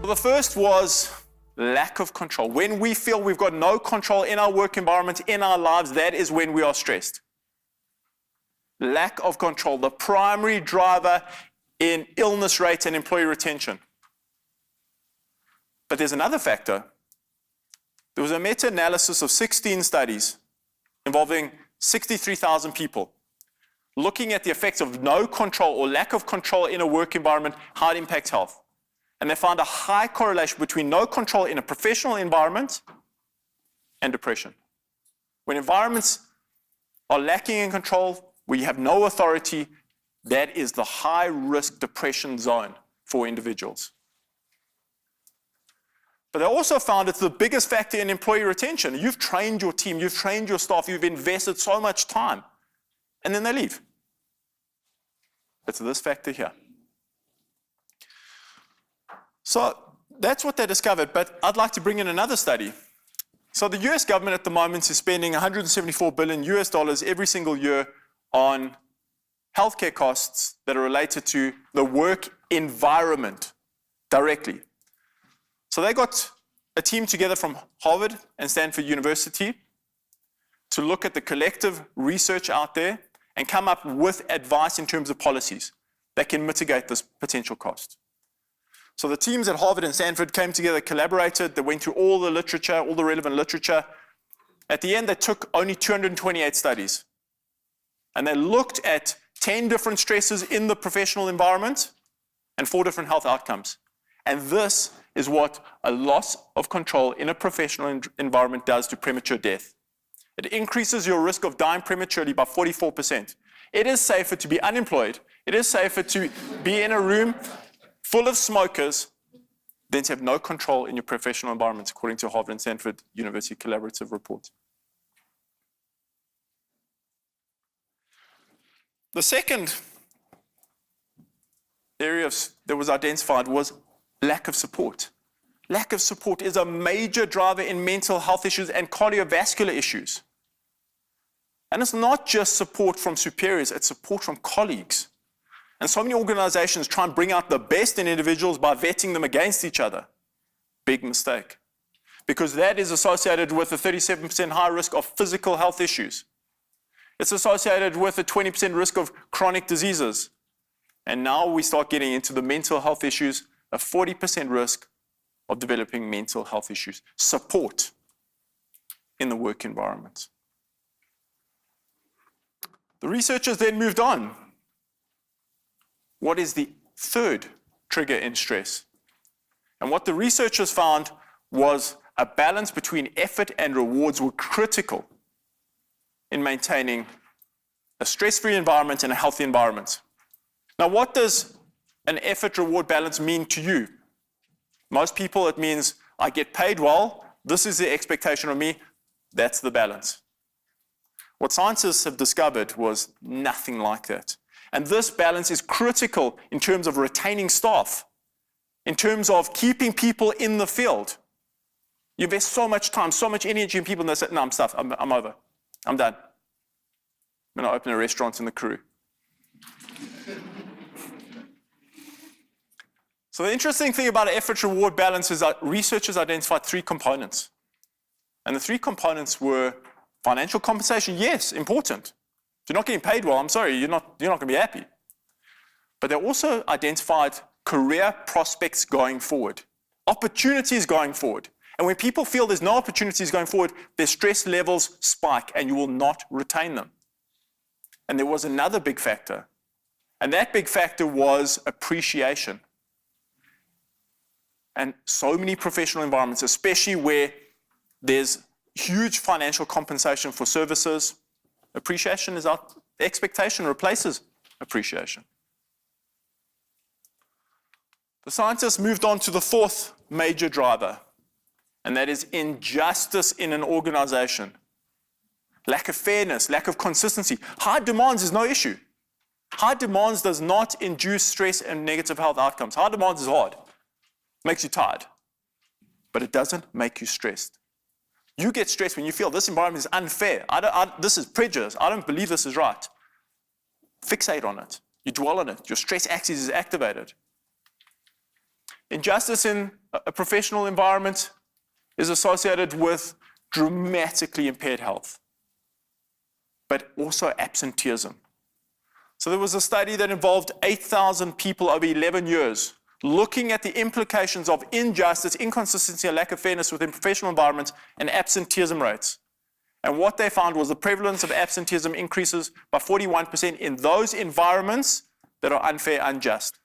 The first was lack of control. When we feel we've got no control in our work environment, in our lives, that is when we are stressed. Lack of control, the primary driver in illness rates and employee retention. But there's another factor. There was a meta-analysis of 16 studies involving 63,000 people, looking at the effects of no control or lack of control in a work environment, how it impacts health. And they found a high correlation between no control in a professional environment and depression. When environments are lacking in control, where you have no authority, that is the high-risk depression zone for individuals. But they also found it's the biggest factor in employee retention. You've trained your team, you've trained your staff, you've invested so much time, and then they leave. It's this factor here. So that's what they discovered, but I'd like to bring in another study. So the US government at the moment is spending $174 billion every single year on healthcare costs that are related to the work environment directly. So they got a team together from Harvard and Stanford University to look at the collective research out there and come up with advice in terms of policies that can mitigate this potential cost. So the teams at Harvard and Stanford came together, collaborated, they went through all the literature, all the relevant literature. At the end, they took only 228 studies. And they looked at 10 different stresses in the professional environment and 4 different health outcomes. And this is what a loss of control in a professional environment does to premature death. It increases your risk of dying prematurely by 44%. It is safer to be unemployed. It is safer to be in a room full of smokers than to have no control in your professional environment, according to Harvard and Stanford University Collaborative Report. The second area that was identified was lack of support. Lack of support is a major driver in mental health issues and cardiovascular issues. And it's not just support from superiors, it's support from colleagues. And so many organizations try and bring out the best in individuals by vetting them against each other. Big mistake. Because that is associated with a 37% higher risk of physical health issues. It's associated with a 20% risk of chronic diseases. And now we start getting into the mental health issues, a 40% risk of developing mental health issues. Support in the work environment. The researchers then moved on. What is the third trigger in stress? And what the researchers found was a balance between effort and rewards were critical in maintaining a stress-free environment and a healthy environment. Now, what does an effort-reward balance mean to you? Most people, it means I get paid well, this is the expectation of me, that's the balance. What scientists have discovered was nothing like that. And this balance is critical in terms of retaining staff, in terms of keeping people in the field. You invest so much time, so much energy in people, and they say, no, I'm stuffed, I'm over, I'm done. I'm going to open a restaurant in the crew. So the interesting thing about an effort-reward balance is that researchers identified 3 components. And the 3 components were financial compensation, yes, important. If you're not getting paid well, I'm sorry, you're not going to be happy. But they also identified career prospects going forward, opportunities going forward. And when people feel there's no opportunities going forward, their stress levels spike and you will not retain them. And there was another big factor. And that big factor was appreciation. And so many professional environments, especially where there's huge financial compensation for services, appreciation is out. Expectation replaces appreciation. The scientists moved on to the 4th major driver, and that is injustice in an organization. Lack of fairness, lack of consistency. High demands is no issue. High demands does not induce stress and negative health outcomes. High demands is hard. Makes you tired. But it doesn't make you stressed. You get stressed when you feel this environment is unfair. This is prejudice. I don't believe this is right. Fixate on it. You dwell on it. Your stress axis is activated. Injustice in a professional environment is associated with dramatically impaired health, but also absenteeism. So there was a study that involved 8,000 people over 11 years, looking at the implications of injustice, inconsistency, and lack of fairness within professional environments and absenteeism rates. And what they found was the prevalence of absenteeism increases by 41% in those environments that are unfair, unjust.